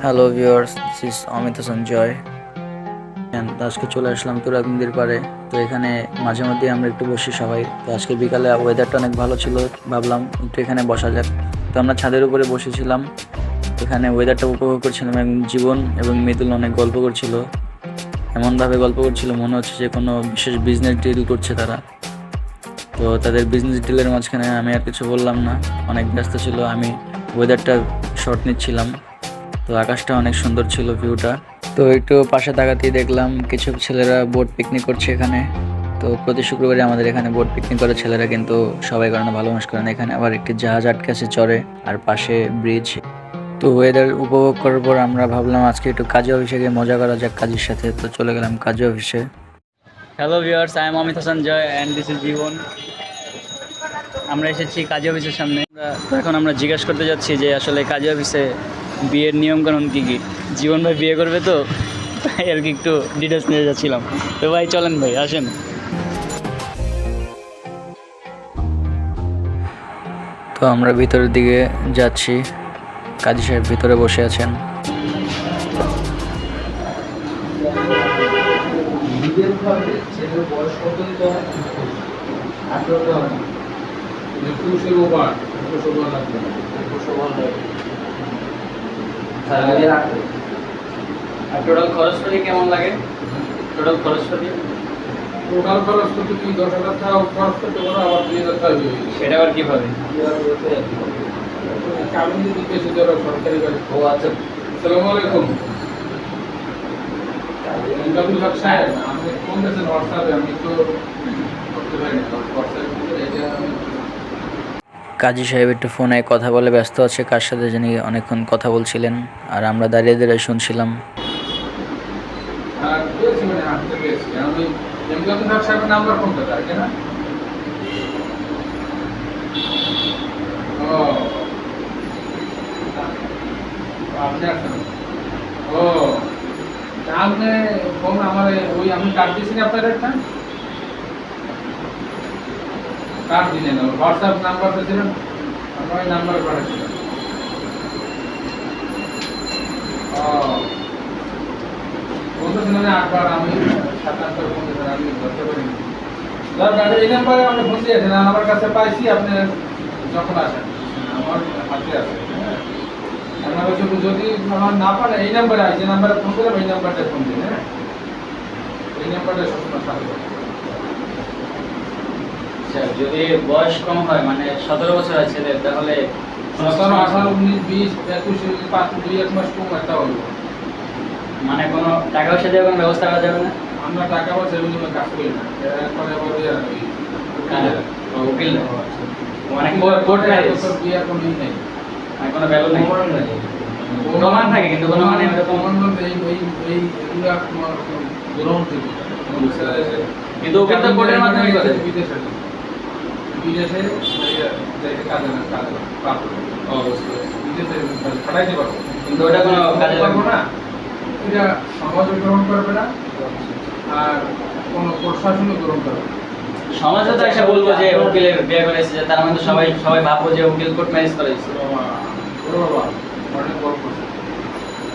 Hello viewers, this is Amit Sanjay. আজকে চলে আসলাম তুরাগ নদীর পাড়ে। তো এখানে মাঝে মধ্যে আমরা একটু বসি সবাই। তো আজকে বিকালে ওয়েদারটা অনেক ভালো ছিল, ভাবলাম একটু এখানে বসা যাক। তো আমরা ছাদের উপরে বসেছিলাম, এখানে ওয়েদারটা উপভোগ করছিলাম এবং জীবন এবং মৃদুল অনেক গল্প করছিল। এমনভাবে গল্প করছিল মনে হচ্ছে যে কোনো বিশেষ বিজনেস ডিল করছে তারা। তো তাদের বিজনেস ডিলের মাঝখানে আমি আর কিছু বললাম না, অনেক ব্যস্ত ছিল। আমি ওয়েদারটা শর্ট নিচ্ছিলাম। তো আকাশটা অনেক সুন্দর ছিল, ভিউটা। তো একটু পাশে তাকাতেই দেখলাম কিছু ছেলেরা বোট পিকনিক করছে এখানে। তো প্রতি শুক্রবারে আমাদের এখানে বোট পিকনিক করে ছেলেরা, কিন্তু সবাই করে না, ভালো মানুষ করে না। এখানে আবার একটি জাহাজ আটকে আছে চরে, আর পাশে ব্রিজ। তো ওয়েদার উপভোগ করার পর আমরা ভাবলাম আজকে একটু কাজী অফিসে গিয়ে মজা করা যাক কাজীর সাথে। তো চলে গেলাম কাজী অফিসে। Hello viewers, I am Amit Sanjay and this is Jibon. আমরা এসেছি কাজী অফিসের সামনে। তো এখন আমরা জিজ্ঞাসা করতে যাচ্ছি যে আসলে কাজী অফিসে বিয়ের নিয়মকানুন কী কী। জীবন ভাই বিয়ে করবে, তো তাই আর কি একটু ডিটেলস নিয়ে যাচ্ছিলাম। তো ভাই চলেন, ভাই আসেন। তো আমরা ভিতরের দিকে যাচ্ছি, কাজী সাহেব ভিতরে বসে আছেন। ছেলের বয়স কত দিতে হয়? 18 হবে না, 21 ওভার, 21 ওভার লাগবে, 21 ওভার লাগবে। আর টোটাল খরচপাতি কেমন লাগে? টোটাল খরচপাতি কি 10,000 টাকা খরচ করতে পারো, আবার 2,000 টাকা দিয়ে সেটা আবার কীভাবে? কামিন দিতে এসে ধরো সরকারি গাড়ি। ও আচ্ছা, আসসালামু আলাইকুম। আব্দুল হক সাহেব, আপনি ফোন করেছেন হোয়াটসঅ্যাপে, আমি তো করতে পারি না হোয়াটসঅ্যাপে। এটা কাজী সাহেব একটু ফোনে কথা বলে ব্যস্ত আছে, কার সাথে জানি অনেকক্ষণ কথা বলছিলেন, আর আমরা দাঁড়িয়ে দাঁড়িয়ে শুনছিলাম। আপনি ফোন আমার ওই আমি কার্ড দিয়েছি আপনার একটা কার্ড দিলেন, হোয়াটসঅ্যাপ নাম্বার দিয়েছিলেন, আমরা ওই নাম্বারে পাঠাচ্ছিলাম। বলতেছিলেন 8 বার, আমি 7-8 বার ফোন দিয়েছেন, আমি ধরতে পারিনি। এই নাম্বারে আপনি ফোন দিয়েছেন, আমার কাছে পাইছি, আপনি যখন আসেন আমার হাতে আছে। হ্যাঁ, যদি আমার না পারে এই নাম্বারে, যে নাম্বারে ফোন করলাম এই নাম্বারটায় ফোন দিন। হ্যাঁ, এই নাম্বারটা সবসময় থাকবে। যদি বয়স কম হয়, মানে 17 বছর আছে ছেলের, তাহলে 17, 18, 19, 20, 21, 5, 2-1 মাস কম একটা হলো। মানে কোনো টাকা পয়সা দিয়ে কোনো ব্যবস্থা করা যাবে না? আমরা টাকা পয়সা এগুলো কাজ করি না, এরপরে উকিল মানে কোর্ট ম্যারেজ, বিয়ে কোনো ই নেই, মানে কোনো ভ্যালু নেই, প্রমাণ থাকে কিন্তু কোনো মানে প্রমাণ বলতে এই এগুলো তোমার গ্রহণ থেকে কিন্তু উকিল তো কোর্টের মাধ্যমে করে বিদেশে বিদেশে কাজে না, কাজে পাবো অবশ্যই বিদেশে পাঠাইতে পারবো, কিন্তু ওটা কোনো কাজে লাগবে না। এটা সমাজও গ্রহণ করবে না, আর কোনো প্রশাসনও গ্রহণ করবে না। সমাজে তো এসে বলবো যে উকিলের বিয়ে করেছে, যে তার মধ্যে সবাই সবাই ভাববো যে উকিল কোর্ট ম্যারেজ করেছে। বাবা অনেক বড় কথা,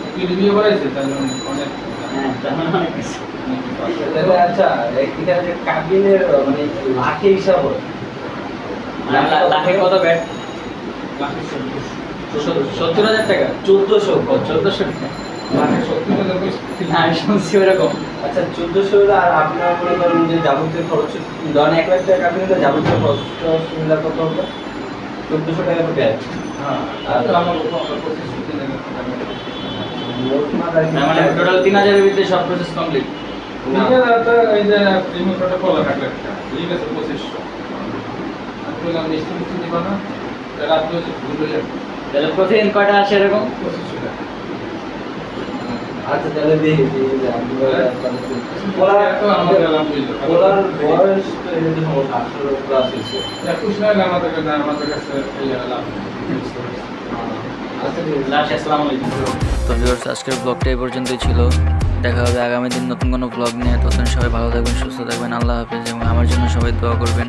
উকিল বিয়ে করেছে তার জন্য অনেক, হ্যাঁ তার মানে অনেক কিছু। আচ্ছা, এখানে যে কাবিনের মানে লাখে হিসাব হয়, লাখে কত ব্যাট? লাখে 70,000 টাকা, 1400 টাকা, লাখে 70,000 না আমি শুনছি ওরকম। আচ্ছা 1400, আর আপনার মনে করেন যে যাবতীয় খরচ ধরেন 1 লাখ টাকা কাবিনের যাবতীয় খরচ মিলা কত হবে? 1400 টাকা তো ব্যাট। হ্যাঁ, আর তো আমার 25 মানে টোটাল 3,000 এর ভিতরে সব প্রসেস কমপ্লিট। এই যে প্রিমিয়াম প্রোটোকল থাকলে ঠিক আছে 2500, আমি বললাম মিষ্টি মিষ্টি দিবা না, রাত হচ্ছে ভুল হয়ে যাবে। তাহলে প্রতিদিন কয়টা আসে এরকম? 2500 টাকা। আচ্ছা তাহলে দেখি বলার তো আমাদের আলহামদুলিল্লাহ বলার বয়স তো এর জন্য 18 প্লাস হয়েছে, 21 না আমাদের কাছে এই লাভ। তো ভিউয়ার্স, আজকের ব্লগটা এই পর্যন্তই ছিল। দেখা হবে আগামী দিন নতুন কোনো ব্লগ নিয়ে। ততদিন সবাই ভালো থাকবেন, সুস্থ থাকবেন। আল্লাহ হাফেজ, এবং আমার জন্য সবাই দোয়া করবেন।